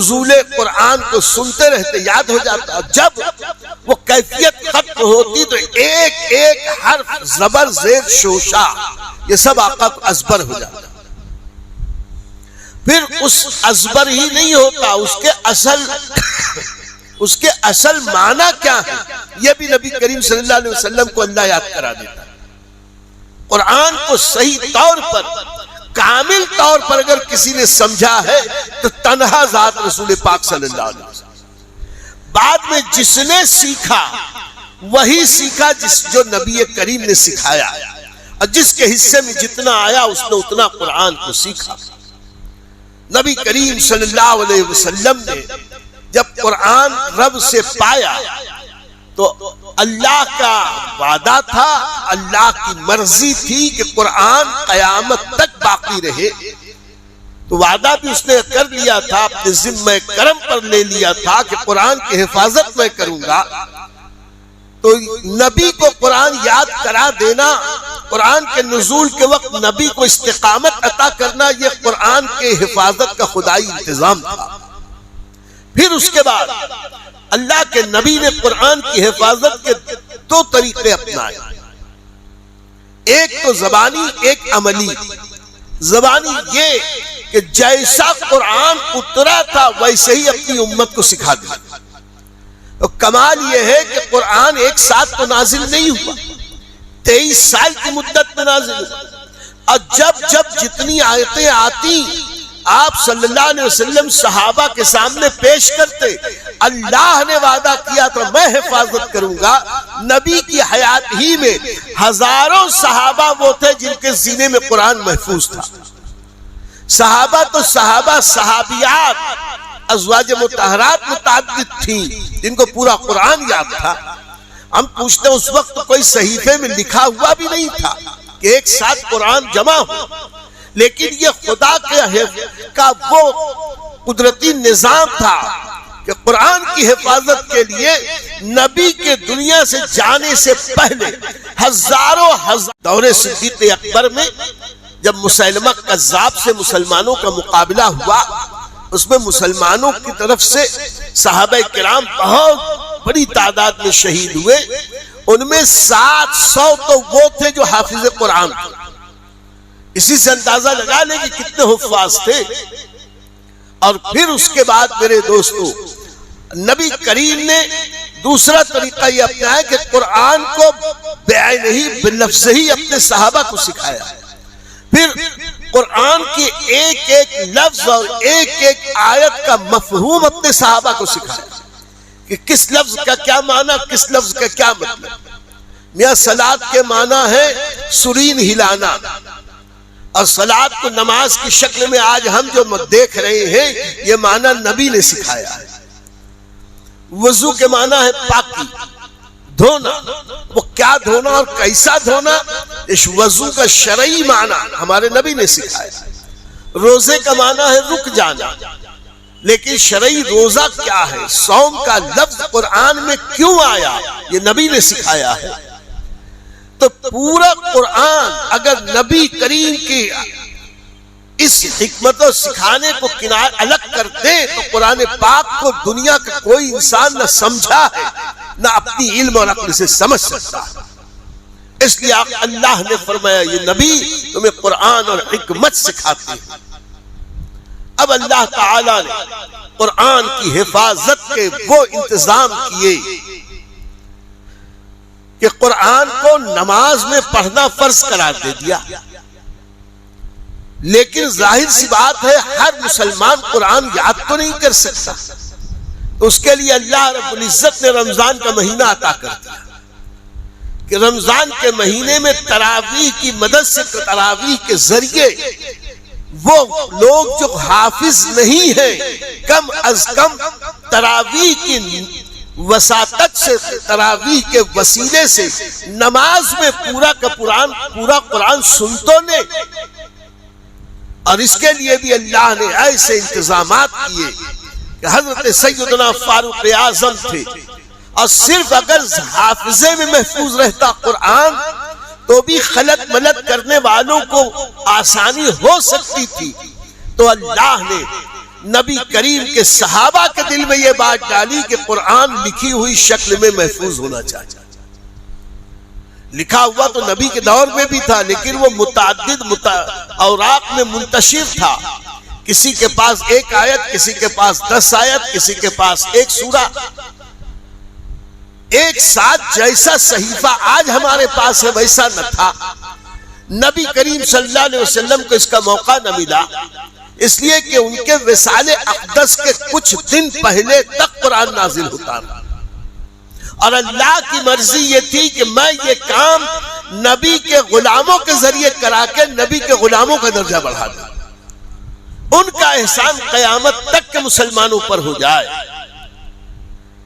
نزول قرآن کو سنتے رہتے، یاد ہو جاتا. جب وہ کیفیت ختم ہوتی تو ایک ایک حرف زبر زیر شوشا یہ سب آقا کو ازبر ہو جاتا. پھر اس ازبر ہی نہیں ہوتا، اس کے اصل معنی کیا ہے یہ بھی نبی کریم صلی اللہ علیہ وسلم کو اللہ یاد کرا دیتا. قرآن کو صحیح طور پر، کامل طور پر اگر کسی نے سمجھا ہے تو تنہا ذات رسول پاک صلی اللہ علیہ وسلم. بعد میں جس نے سیکھا وہی سیکھا جو نبی کریم نے سکھایا، اور جس کے حصے میں جتنا آیا اس نے اتنا قرآن کو سیکھا. نبی کریم صلی اللہ علیہ وسلم نے جب قرآن رب سے پایا تو اللہ کا وعدہ تھا، اللہ کی مرضی تھی کہ قرآن قیامت تک باقی رہے. تو وعدہ بھی اس نے کر لیا تھا، اپنے ذمہ کرم پر لے لیا تھا کہ قرآن کی حفاظت میں کروں گا. تو نبی کو قرآن یاد کرا دینا، قرآن کے نزول کے وقت نبی کو استقامت عطا کرنا، یہ قرآن کے حفاظت کا خدائی انتظام تھا. پھر اس کے بعد اللہ کے نبی نے قرآن کی حفاظت کے دو طریقے اپنائے، ایک تو زبانی، ایک عملی. زبانی یہ کہ جیسا قرآن اترا تھا ویسے ہی اپنی امت کو سکھا دیا. کمال یہ ہے کہ قرآن ایک ساتھ تو نازل نہیں ہوا، 23 سال کی مدت میں نازل ہوا. اور جب جتنی آیتیں آتی آپ صلی اللہ علیہ وسلم صحابہ کے سامنے پیش کرتے، اللہ نے وعدہ کیا تو میں حفاظت کروں گا. نبی کی حیات ہی میں ہزاروں صحابہ وہ تھے جن کے سینے میں قرآن محفوظ تھا. صحابہ تو صحابیات ازواج مطہرات متعدد تھیں جن کو پورا قرآن یاد تھا. ہم پوچھتے ہیں اس وقت کوئی صحیفے میں لکھا ہوا بھی نہیں تھا کہ ایک ساتھ قرآن جمع ہو، لیکن یہ خدا کا وہ قدرتی نظام تھا کہ قرآن کی حفاظت کے لیے نبی کے دنیا سے جانے سے پہلے ہزاروں دور صدیق اکبر میں جب مسیلمہ کذاب سے مسلمانوں کا مقابلہ ہوا، اس میں مسلمانوں کی طرف سے صحابہ کرام بہت بڑی تعداد میں شہید ہوئے. ان میں 700 تو وہ تھے جو حافظ قرآن تھے. اسی سے اندازہ لگا لیں کہ کتنے حفاظ تھے. اور پھر اس کے بعد میرے دوستو نبی کریم نے دوسرا طریقہ یہ اپنایا کہ قرآن کو بعینہ ہی بلفظ ہی اپنے صحابہ کو سکھایا. پھر قرآن کی ایک ایک لفظ اور ایک ایک آیت کا مفہوم اپنے صحابہ کو سکھایا کہ کس لفظ کا کیا معنی، کس لفظ کا کیا مطلب. میاں صلاۃ کے معنی ہے سرین ہلانا، اور صلاۃ کو نماز کی شکل میں آج ہم جو دیکھ رہے ہیں یہ معنی نبی نے سکھایا ہے. وضو کے معنی ہے پاکی، دھونا. وہ کیا دھونا اور کیسا دھونا، اس وضو کا شرعی معنی ہمارے نبی نے سکھایا. روزے کا معنی ہے رک جانا، لیکن شرعی روزہ کیا ہے، صوم کا لفظ قرآن میں کیوں آیا، یہ نبی نے سکھایا ہے. تو پورا قرآن اگر نبی کریم کی اس حکمت و سکھانے کو الگ کر دیں تو قرآن پاک کو دنیا کا کوئی انسان نہ سمجھا ہے نہ اپنی علم اور عقل سے سمجھ سکتا ہے. اس لیے اللہ نے فرمایا یہ نبی تمہیں قرآن اور حکمت سکھاتے ہیں. اب اللہ تعالی نے قرآن کی حفاظت کے وہ انتظام کیے کہ قرآن کو نماز میں پڑھنا فرض قرار دے دیا. لیکن ظاہر سی بات ہے ہر مسلمان قرآن یاد تو نہیں کر سکتا. اس کے لیے اللہ رب العزت نے رمضان کا مہینہ عطا کر دیا کہ رمضان کے مہینے میں تراویح کی مدد سے، تراویح کے ذریعے وہ لوگ جو حافظ نہیں ہیں کم از کم تراویح کی وساطت سے، تراویح کے وسیلے سے نماز میں پورا قرآن سن تو لے. اور اس کے لیے بھی اللہ نے ایسے انتظامات کیے کہ حضرت سیدنا فاروق اعظم تھے، اور صرف اگر حافظے میں محفوظ رہتا قرآن تو بھی خلط ملط کرنے والوں کو آسانی ہو سکتی تھی. تو اللہ نے نبی کریم کے صحابہ کے دل میں یہ بات ڈالی کہ قرآن لکھی ہوئی شکل میں محفوظ ہونا چاہیے. لکھا ہوا تو نبی کے دور میں بھی تھا، لیکن وہ متعدد اوراق میں منتشر تھا. کسی کے پاس 1 آیت، کسی کے پاس 10 آیت، کسی کے پاس 1 سورہ. ایک ساتھ جیسا صحیفہ آج ہمارے پاس ہے ویسا نہ تھا. نبی کریم صلی اللہ علیہ وسلم کو اس کا موقع نہ ملا، اس لیے کہ ان کے وصال اقدس کے کچھ دن پہلے تک قرآن نازل ہوتا تھا، اور اللہ کی مرضی یہ تھی کہ میں یہ کام نبی کے غلاموں کے ذریعے کرا کے نبی کے غلاموں کا درجہ بڑھا دوں. ان کا احسان قیامت تک کے مسلمانوں پر ہو جائے.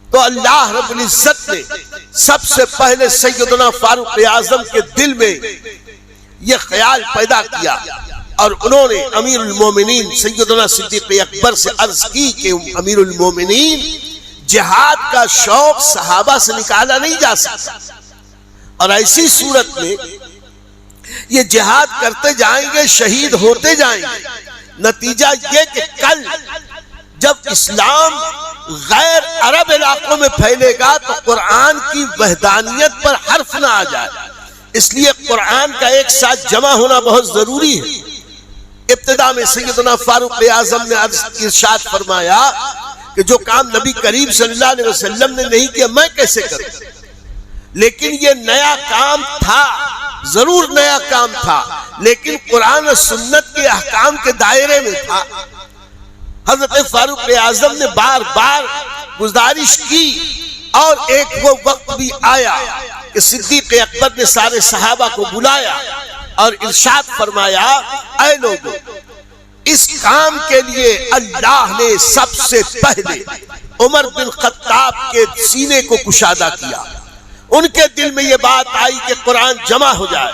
تو اللہ رب العزت نے سب سے پہلے سیدنا فاروق اعظم کے دل میں یہ خیال پیدا کیا، اور انہوں نے امیر المومنین سیدنا صدیق اکبر سے عرض کی کہ امیر المومنین، جہاد کا شوق صحابہ سے نکالا نہیں جا سکتا، اور ایسی صورت میں یہ جہاد کرتے جائیں گے، شہید ہوتے جائیں گے. نتیجہ یہ کہ کل جب اسلام غیر عرب علاقوں میں پھیلے گا تو قرآن کی وحدانیت پر حرف نہ آ جائے. اس لیے قرآن کا ایک ساتھ جمع ہونا بہت ضروری ہے. ابتدا میں سیدنا فاروق اعظم نے ارشاد فرمایا کہ جو کام نبی کریم صلی اللہ علیہ وسلم نے نہیں کیا میں کیسے کروں. لیکن یہ نیا کام تھا، ضرور نیا کام تھا، لیکن قرآن و سنت کے احکام کے دائرے میں تھا. حضرت فاروق اعظم نے بار بار گزارش کی، اور ایک وہ وقت بھی آیا کہ صدیق اکبر نے سارے صحابہ کو بلایا اور ارشاد فرمایا، اے لوگو، اس کام کے لیے اللہ نے سب سے پہلے عمر بن خطاب کے سینے کو کشادہ کیا. ان کے دل میں یہ بات آئی کہ قرآن جمع ہو جائے.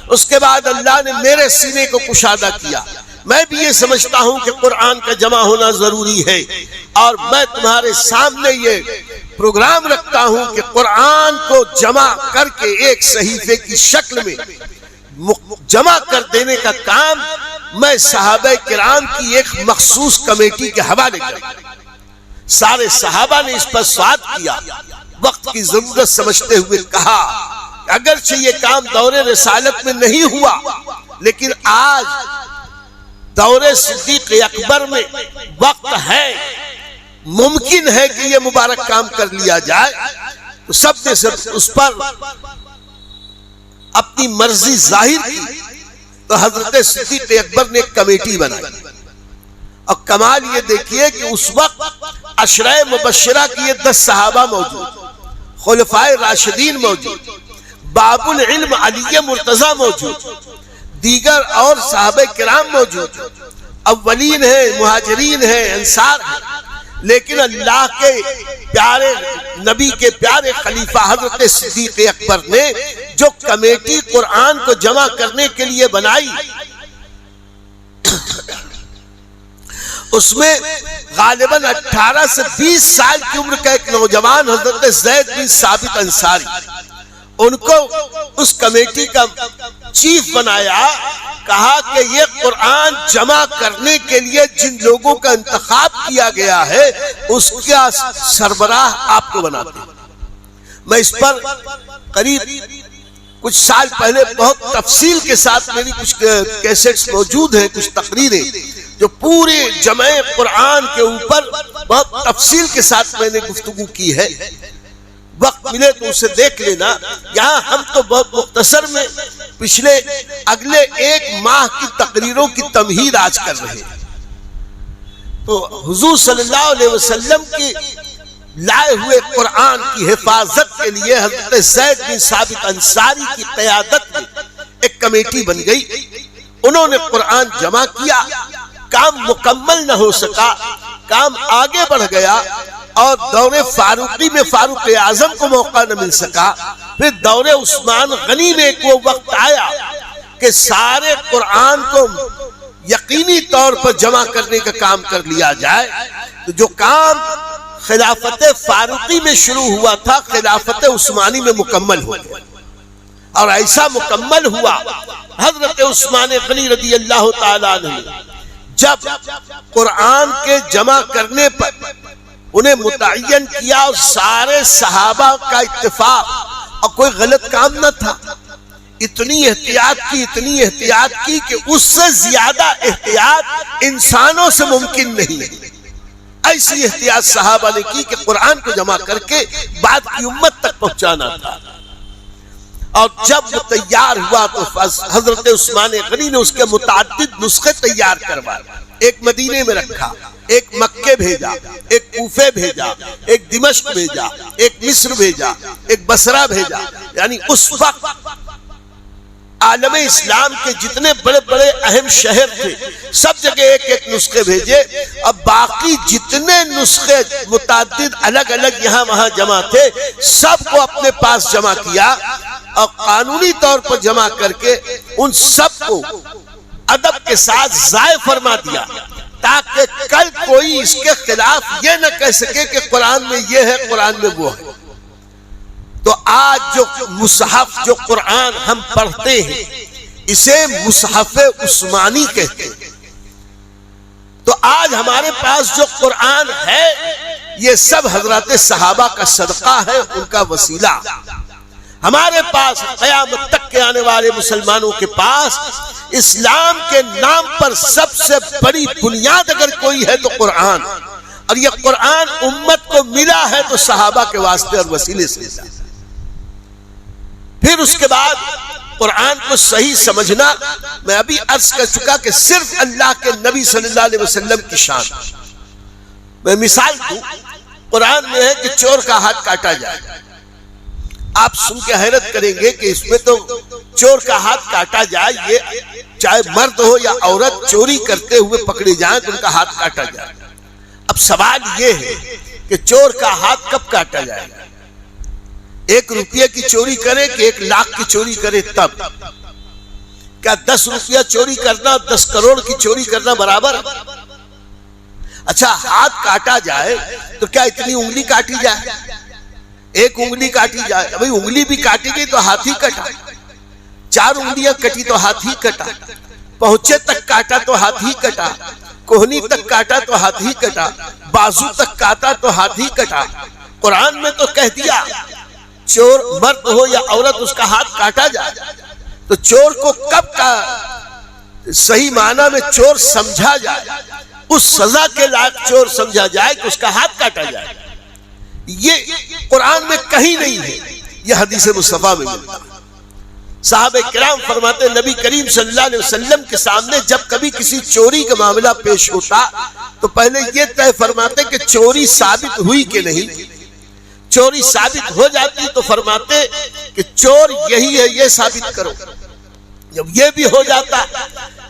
اس کے بعد اللہ نے میرے سینے کو کشادہ کیا. میں بھی یہ سمجھتا ہوں کہ قرآن کا جمع ہونا ضروری ہے، اور میں تمہارے سامنے یہ پروگرام رکھتا ہوں کہ قرآن کو جمع کر کے ایک صحیفے کی شکل میں جمع کر دینے کا کام میں صحابہ کرام کی ایک مخصوص کمیٹی کے حوالے کروں. سارے صحابہ نے اس پر سواد کیا، وقت کی ضرورت سمجھتے ہوئے کہا کہ اگرچہ یہ کام دور رسالت میں نہیں ہوا، لیکن آج دور صدیق اکبر میں وقت ہے، ممکن ہے کہ یہ مبارک کام کر لیا جائے. تو سب نے اس پر اپنی مرضی ظاہر کی. تو حضرت صدیق اکبر نے ایک کمیٹی بنائی، اور کمال یہ دیکھیے کہ اس وقت عشرہ مبشرہ کی 10 صحابہ موجود، خلفائے راشدین موجود، باب العلم علی مرتضی موجود، دیگر اور صحابہ کرام موجود، اولین ہیں، مہاجرین ہیں، انصار ہیں. لیکن اللہ کے پیارے نبی کے پیارے خلیفہ حضرت صدیق اکبر نے جو کمیٹی قرآن کو جمع کرنے کے لیے بنائی، اس میں غالباً 18 سے 20 سال کی عمر کا ایک نوجوان حضرت زید بن ثابت انصاری، ان کو اس کمیٹی کا چیف بنایا. کہا کہ یہ قرآن جمع کرنے کے لیے جن لوگوں کا انتخاب کیا گیا ہے اس کا سربراہ آپ کو بناتے ہیں. میں اس پر قریب کچھ سال پہلے بہت تفصیل کے ساتھ میری کچھ کیسٹس موجود ہیں، کچھ تقریریں جو پورے جمع قرآن کے اوپر بہت تفصیل کے ساتھ میں نے گفتگو کی ہے. وقت ملے تو اسے دیکھ لینا. یہاں ہم تو بہت مختصر میں پچھلے اگلے 1 ماہ کی تقریروں کی تمہید آج کر رہے ہیں. تو حضور صلی اللہ علیہ وسلم کی لائے ہوئے قرآن کی حفاظت کے لیے حضرت زید بن ثابت انصاری کی قیادت میں ایک کمیٹی بن گئی. انہوں نے قرآن جمع کیا. کام مکمل نہ ہو سکا، کام آگے بڑھ گیا، اور دور فاروقی میں فاروق اعظم کو موقع نہ مل سکا. پھر دور عثمان غنی میں ایک وہ وقت آیا کہ سارے قرآن کو یقینی طور پر جمع کرنے کا کام کر لیا جائے. تو جو کام خلافت فاروقی میں شروع ہوا تھا خلافت عثمانی میں مکمل ہو گیا، اور ایسا مکمل ہوا حضرت عثمان غنی رضی اللہ تعالیٰ عنہ جب قرآن کے جمع کرنے پر انہیں متعین کیا اور سارے صحابہ کا اتفاق اور کوئی غلط کام نہ تھا، اتنی احتیاط کی کہ اس سے زیادہ احتیاط انسانوں سے ممکن نہیں، ایسی احتیاط صحابہ نے کی کہ قرآن کو جمع کر کے بعد کی امت تک پہنچانا تھا۔ اور جب وہ تیار ہوا تو حضرت عثمان غنی نے اس کے متعدد نسخے تیار کروائے، ایک مدینے میں رکھا، ایک مکے بھیجا، ایک کوفے بھیجا، ایک دمشق بھیجا، ایک مصر بھیجا، ایک بصرہ بھیجا، یعنی اس وقت عالم اسلام کے جتنے بڑے بڑے اہم شہر تھے سب جگہ ایک ایک نسخے بھیجے، اب باقی جتنے نسخے متعدد الگ الگ یہاں وہاں جمع تھے سب کو اپنے پاس جمع کیا اور قانونی طور پر جمع کر کے ان سب کو ادب کے ساتھ ضائع فرما دیا، تاکہ کل کوئی اس کے خلاف یہ نہ کہہ سکے کہ قرآن میں یہ ہے، قرآن میں وہ ہے۔ تو آج جو مصحف، جو قرآن ہم پڑھتے ہیں، اسے مصحف عثمانی کہتے ہیں۔ تو آج ہمارے پاس جو قرآن ہے یہ سب حضرات صحابہ کا صدقہ ہے، ان کا وسیلہ۔ ہمارے پاس قیامت تک کے آنے والے مسلمانوں کے پاس اسلام کے نام پر سب سے بڑی بنیاد اگر کوئی ہے تو قرآن، اور یہ قرآن امت کو ملا ہے تو صحابہ کے واسطے اور وسیلے سے ملا۔ پھر اس کے بعد قرآن کو صحیح سمجھنا، میں ابھی عرض کر چکا کہ صرف اللہ کے نبی صلی اللہ علیہ وسلم کی شان۔ میں مثال دوں، قرآن میں ہے کہ چور کا ہاتھ کاٹا جائے، آپ سن کے حیرت کریں گے کہ اس میں تو چور کا ہاتھ کاٹا جائے، یہ چاہے مرد ہو یا عورت چوری کرتے ہوئے پکڑے جائیں تو ان کا ہاتھ کاٹا جائے۔ اب سوال یہ ہے کہ چور کا ہاتھ کب کاٹا جائے گا؟ 1 روپیہ کی چوری کرے کہ 1 لاکھ کی چوری کرے تب؟ کیا 10 روپیہ چوری کرنا 10 کروڑ کی چوری کرنا برابر؟ اچھا ہاتھ کاٹا جائے تو کیا اتنی انگلی کاٹی جائے؟ 1 انگلی کاٹی جائے، بھئی انگلی بھی کاٹی گئی تو ہاتھ ہی کٹا، 4 انگلیاں کٹی تو ہاتھ ہی کٹا، پہنچے تک کاٹا تو ہاتھ ہی کٹا، کوہنی تک کاٹا تو ہاتھ ہی کٹا، بازو تک کاٹا تو ہاتھ ہی کٹا۔ قرآن میں تو کہہ دیا چور مرد ہو یا عورت اس کا ہاتھ کاٹا جائے، تو چور کو کب کا صحیح معنی میں چور سمجھا جائے، اس سزا کے لائق چور سمجھا جائے کہ اس کا ہاتھ کاٹا جائے، یہ قرآن میں کہیں نہیں ہے، یہ حدیث مصطفیٰ میں ملتا ہے۔ صحابہ کرام فرماتے نبی کریم صلی اللہ علیہ وسلم کے سامنے جب کبھی کسی چوری کا معاملہ پیش ہوتا تو پہلے یہ طے فرماتے کہ چوری ثابت ہوئی کہ نہیں، چوری ثابت ہو جاتی تو فرماتے کہ چور یہی ہے، یہ ثابت کرو۔ جب یہ بھی ہو جاتا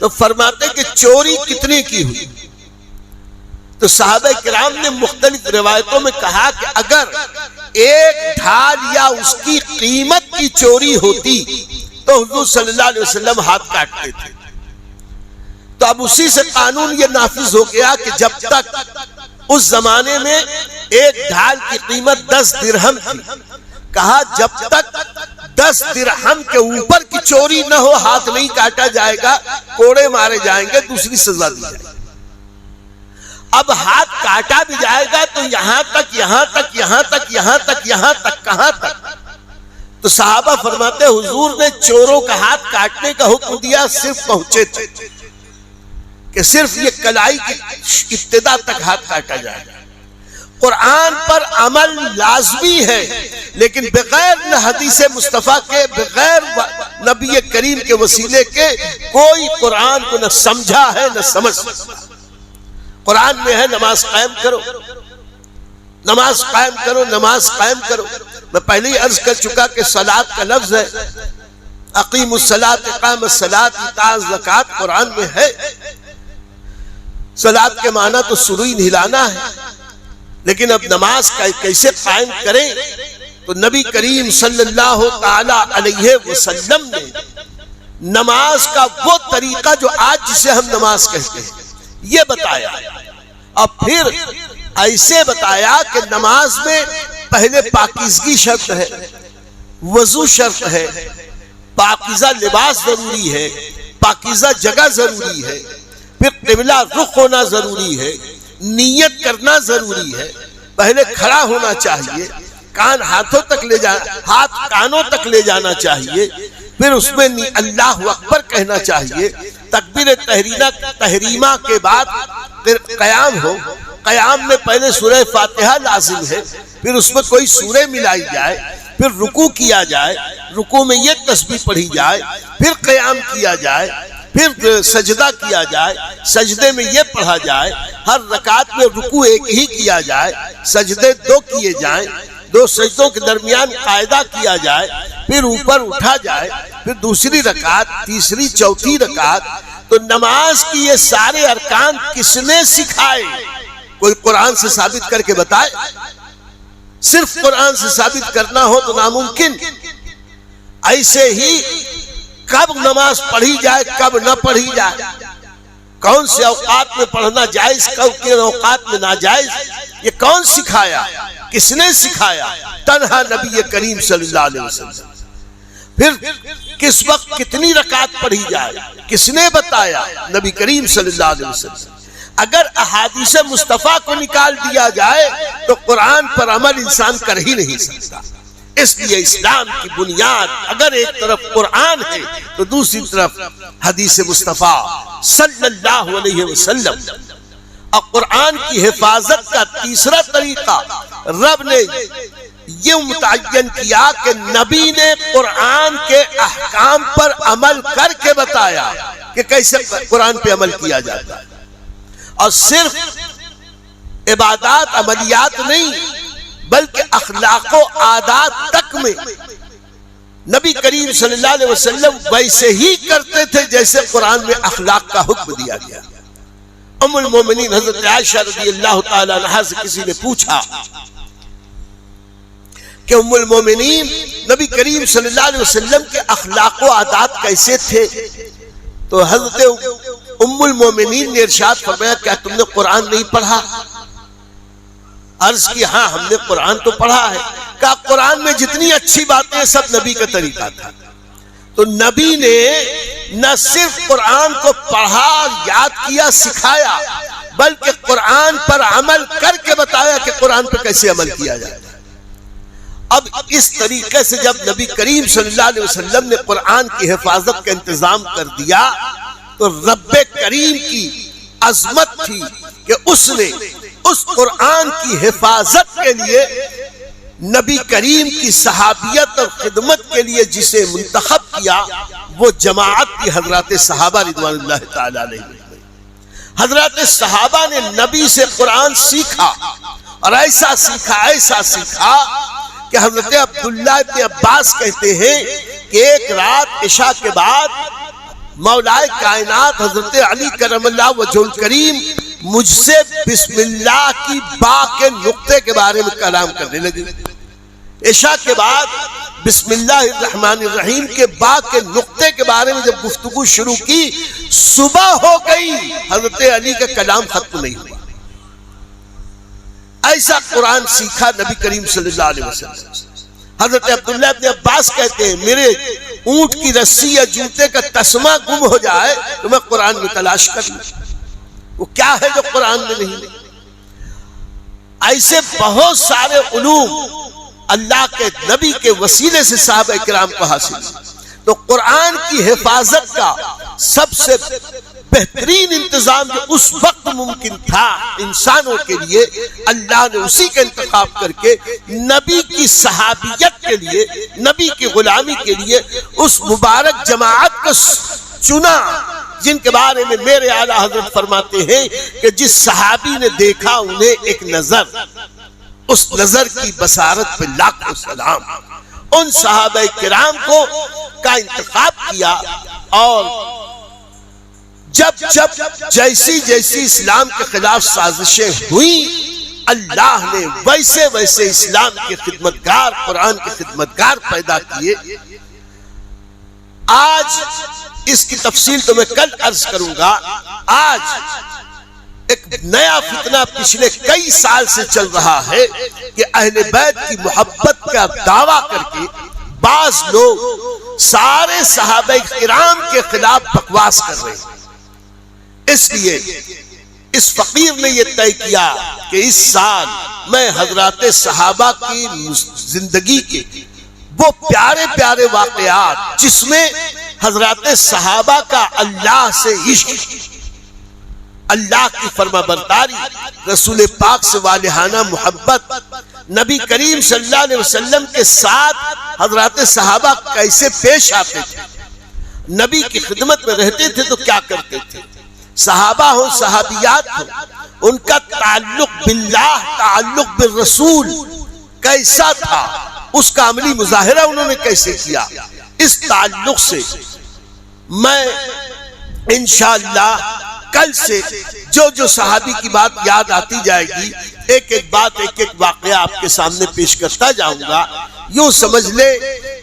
تو فرماتے کہ چوری کتنے کی ہوئی۔ تو صحابہ کرام نے مختلف روایتوں میں کہا کہ اگر 1 ڈھال یا اس کی قیمت کی چوری ہوتی تو حضور صلی اللہ علیہ وسلم ہاتھ کاٹتے تھے۔ تو اب اسی سے قانون یہ نافذ ہو گیا کہ جب تک اس زمانے میں 1 ڈھال کی قیمت 10 درہم تھی، کہا جب تک 10 درہم کے اوپر کی چوری نہ ہو ہاتھ نہیں کاٹا جائے گا، کوڑے مارے جائیں گے، دوسری سزا دی جائے گی۔ اب ہاتھ کاٹا بھی جائے گا تو یہاں تک کہاں تک؟ تو صحابہ فرماتے حضور نے چوروں کا ہاتھ کاٹنے کا حکم دیا صرف پہنچے تھے کہ صرف یہ کلائی کی ابتدا تک ہاتھ کاٹا جائے گا۔ قرآن پر عمل لازمی ہے، لیکن بغیر حدیث مصطفیٰ کے، بغیر نبی کریم کے وسیلے کے کوئی قرآن کو نہ سمجھا ہے نہ سمجھ سکتا۔ قرآن میں ہے نماز قائم کرو، نماز قائم کرو، نماز قائم کرو۔ میں پہلے ہی عرض کر چکا کہ صلاۃ کا لفظ ہے، اقیم الصلاۃ، اقام الصلاۃ، ایتاء الزکوٰۃ قرآن میں ہے۔ صلاۃ کے معنی تو سروئی ہلانا ہے، لیکن اب نماز کا کیسے قائم کریں؟ تو نبی کریم صلی اللہ تعالی علیہ وسلم نے نماز کا وہ طریقہ جو آج جسے ہم نماز کہتے ہیں یہ بتایا، اور پھر ایسے بتایا کہ نماز میں پہلے پاکیزگی شرط ہے، وضو شرط ہے، پاکیزہ لباس ضروری ہے، پاکیزہ جگہ ضروری ہے، پھر قبلہ رخ ہونا ضروری ہے، نیت کرنا ضروری ہے، پہلے کھڑا ہونا چاہیے، کان ہاتھوں تک لے ہاتھ کانوں تک لے جانا چاہیے، پھر اس میں اللہ اکبر کہنا چاہیے، تکبیر تحریمہ کے بعد پھر قیام ہو، قیام میں پہلے سورہ فاتحہ لازم ہے، پھر اس میں کوئی سورہ ملائی جائے، پھر رکوع کیا جائے، رکوع میں یہ تسبیح پڑھی جائے، پھر قیام کیا جائے، پھر سجدہ کیا جائے، سجدے میں یہ پڑھا جائے، ہر رکعت میں رکوع ایک ہی کیا جائے، سجدے 2 کیے جائیں، 2 سجدوں کے درمیان قاعدہ کیا جائے، پھر اوپر اٹھا جائے، پھر دوسری رکعت، تیسری، چوتھی رکعت۔ تو نماز کی یہ سارے ارکان کس نے سکھائے؟ کوئی قرآن سے ثابت کر کے بتائے؟ صرف قرآن سے ثابت کرنا ہو تو ناممکن۔ ایسے ہی کب نماز پڑھی جائے، کب نہ پڑھی جائے، کون سے اوقات میں پڑھنا جائز، کن اوقات میں ناجائز، یہ کون سکھایا؟ کس نے سکھایا؟ تنہا نبی کریم صلی اللہ علیہ وسلم۔ پھر کس وقت کتنی رکعت پڑھی جائے، کس نے بتایا؟ نبی کریم صلی اللہ علیہ وسلم۔ اگر احادیث مصطفیٰ کو نکال دیا جائے تو قرآن پر عمل انسان کر ہی نہیں سکتا۔ اس لیے اسلام کی بنیاد اگر ایک طرف قرآن ہے تو دوسری طرف حدیث مصطفیٰ صلی اللہ علیہ وسلم۔ اور قرآن کی حفاظت کا تیسرا طریقہ رب نے یہ متعین کیا کہ نبی نے قرآن کے احکام پر عمل کر کے بتایا کہ کیسے قرآن پہ عمل کیا جاتا ہے، اور صرف عبادات عملیات نہیں بلکہ اخلاق و عادات تک میں نبی کریم صلی اللہ علیہ وسلم ویسے ہی کرتے تھے جیسے قرآن میں اخلاق کا حکم دیا گیا۔ ام المومنین حضرت عائشہ رضی اللہ تعالی عنہا سے کسی نے پوچھا کہ ام المومنین نبی کریم صلی اللہ علیہ وسلم کے اخلاق و عادات کیسے تھے؟ تو حضرت ام المومنین نے ارشاد فرمایا کیا تم نے قرآن نہیں پڑھا؟ عرض کی ہاں ہم نے قرآن تو پڑھا ہے۔ کہا قرآن میں جتنی اچھی باتیں سب نبی کا طریقہ تھا۔ تو نبی نے نہ صرف قرآن کو پڑھا، یاد کیا، سکھایا، بلکہ قرآن پر عمل کر کے بتایا کہ قرآن پر کیسے عمل کیا جائے۔ اب اس طریقے سے جب نبی کریم صلی اللہ علیہ وسلم نے قرآن کی حفاظت کا انتظام کر دیا تو رب کریم کی عظمت تھی کہ اس نے اس قرآن کی حفاظت کے لیے نبی کریم کی صحابیت اور خدمت کے لیے جسے منتخب کیا وہ جماعت کی حضرات صحابہ رضوان اللہ تعالی علیہ۔ حضرات صحابہ نے نبی سے قرآن سیکھا اور ایسا سیکھا کہ حضرت عبداللہ ابن عباس کہتے ہیں کہ ایک رات عشاء کے بعد مولائے کائنات حضرت علی کرم اللہ وجہ الکریم مجھ سے بسم اللہ کی با کے نقطے کے بارے میں کلام کرنے لگے۔ عشاء کے بعد بسم اللہ الرحمن الرحیم کے با کے نقطے کے بارے میں جب گفتگو شروع کی صبح ہو گئی، حضرت علی کا کلام ختم نہیں ہوا۔ ایسا قرآن سیکھا نبی کریم صلی اللہ علیہ وسلم۔ حضرت عبداللہ ابن عباس کہتے ہیں میرے اونٹ کی رسی یا جوتے کا تسمہ گم ہو جائے تو میں قرآن میں تلاش کر لوں، وہ کیا ہے جو قرآن میں نہیں۔ ایسے بہت سارے علوم اللہ کے نبی کے وسیلے سے صحابہ کرام کو حاصل۔ تو قرآن کی حفاظت کا سب سے بہترین انتظام جو اس وقت ممکن تھا انسانوں کے لیے، اللہ نے اسی کا انتخاب کر کے نبی کی صحابیت کے لیے، نبی کی غلامی کے لیے اس مبارک جماعت کو چنا جن کے بارے میں میرے اعلیٰ حضرت فرماتے ہیں کہ جس صحابی نے دیکھا انہیں ایک نظر، اس نظر کی بصارت پہ لاکھوں سلام۔ ان صحابہ کرام کو کا انتخاب کیا اور جب جیسی اسلام کے خلاف سازشیں ہوئیں اللہ نے ویسے اسلام کے خدمتگار، قرآن کے خدمتگار پیدا کیے۔ آج اس کی تفصیل تو میں کل عرض کروں گا۔ آج ایک نیا فتنہ پچھلے کئی سال سے چل رہا ہے کہ اہل بیت کی محبت کا دعویٰ کر کے بعض لوگ سارے صحابہ کرام کے خلاف بکواس کر رہے ہیں۔ اس لیے اس فقیر نے یہ طے کیا کہ اس سال میں حضرات صحابہ کی زندگی کے وہ پیارے پیارے واقعات جس میں حضرات صحابہ کا اللہ سے عشق، اللہ کی فرما برداری، رسول پاک سے والہانہ محبت، نبی کریم صلی اللہ علیہ وسلم کے ساتھ حضرات صحابہ کیسے پیش آتے تھے، نبی کی خدمت میں رہتے تھے تو کیا کرتے تھے، صحابہ ہوں صحابیات ہوں، ان کا تعلق باللہ، تعلق بالرسول کیسا تھا، اس کا عملی مظاہرہ انہوں نے کیسے کیا۔ اس تعلق سے میں انشاءاللہ کل سے جو صحابی کی بات یاد آتی جائے گی، ایک ایک بات، ایک ایک واقعہ آپ کے سامنے پیش کرتا جاؤں گا۔ یوں سمجھ لے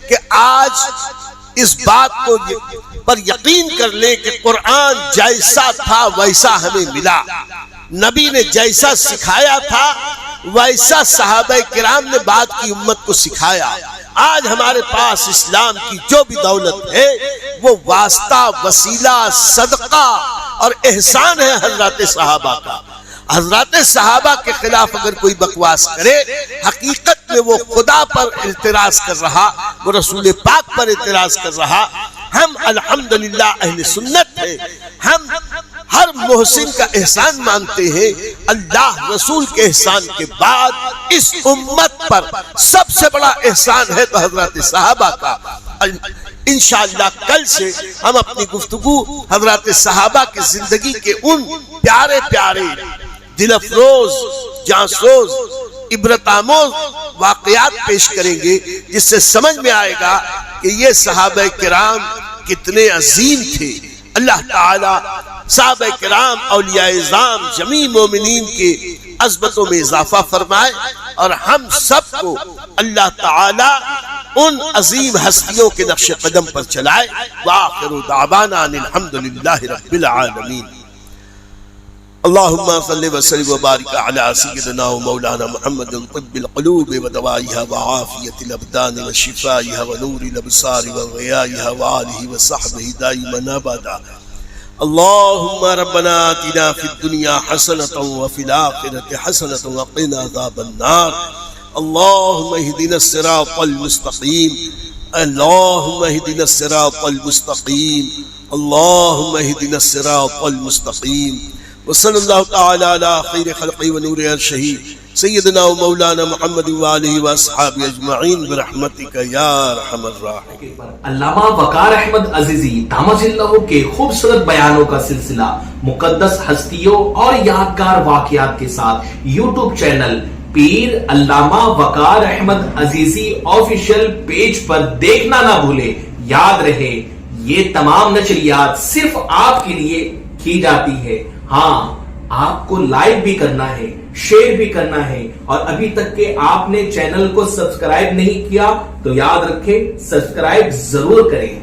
کہ آج اس بات کو پر یقین کر لیں کہ قرآن جیسا تھا ویسا ہمیں ملا، نبی نے جیسا سکھایا تھا ویسا صحابہ کرام نے بعد کی امت کو سکھایا۔ آج ہمارے پاس اسلام کی جو بھی دولت ہے وہ واسطہ، وسیلہ، صدقہ اور احسان ہے حضرات صحابہ کا۔ حضرات صحابہ کے خلاف اگر کوئی بکواس کرے، حقیقت میں وہ خدا پر اعتراض کر رہا، وہ رسول پاک پر اعتراض کر رہا۔ ہم الحمدللہ اہل سنت ہیں، ہم ہر محسن کا احسان مانتے ہیں۔ اللہ رسول کے احسان کے بعد اس امت پر سب سے بڑا احسان ہے تو حضرات صحابہ کا۔ انشاءاللہ کل سے ہم اپنی گفتگو حضرات صحابہ کی زندگی کے ان پیارے پیارے دل افروز، جانسوز، عبرت آموز واقعات پیش کریں گے، جس سے سمجھ میں آئے گا کہ یہ صحابہ کرام کتنے عظیم تھے۔ اللہ تعالی صحابہ کرام، اولیاء اعظام، جمیع مومنین کے عظمتوں میں اضافہ فرمائے، اور ہم سب کو اللہ تعالی ان عظیم ہستیوں کے نقش قدم پر چلائے۔ وآخر دعوانا ان الحمدللہ رب العالمین۔ اللہم صلی وسلم وبارک علی سیدنا و مولانا محمد طب القلوب ودوائها وعافیت الابدان وشفائها ونور الابصار وضیائها وآلہ وصحبہ دائما ابدا۔ اللہم ربنا آتنا فی الدنیا حسنة وفی الآخرة حسنة وقنا عذاب النار۔ اللہم اہدنا الصراط المستقیم، اللہم اہدنا الصراط المستقیم، اللہم اہدنا الصراط المستقیم۔ وصلی اللہ تعالی علی خیر خلقی و نور عرشہ سیدنا و مولانا محمد وآلہ واصحابہ اجمعین برحمتک یا ارحم الراحمین۔ علامہ وقار احمد عزیزی دامت اللہ کے خوبصورت بیانوں کا سلسلہ مقدس ہستیوں اور یادگار واقعات کے ساتھ یوٹیوب چینل پیر علامہ وقار احمد عزیزی آفیشیل پیج پر دیکھنا نہ بھولے۔ یاد رہے یہ تمام نشریات صرف آپ کے لیے کی جاتی ہے، ہاں آپ کو لائک بھی کرنا ہے، شیئر بھی کرنا ہے، اور ابھی تک کہ آپ نے چینل کو سبسکرائب نہیں کیا تو یاد رکھیں سبسکرائب ضرور کریں۔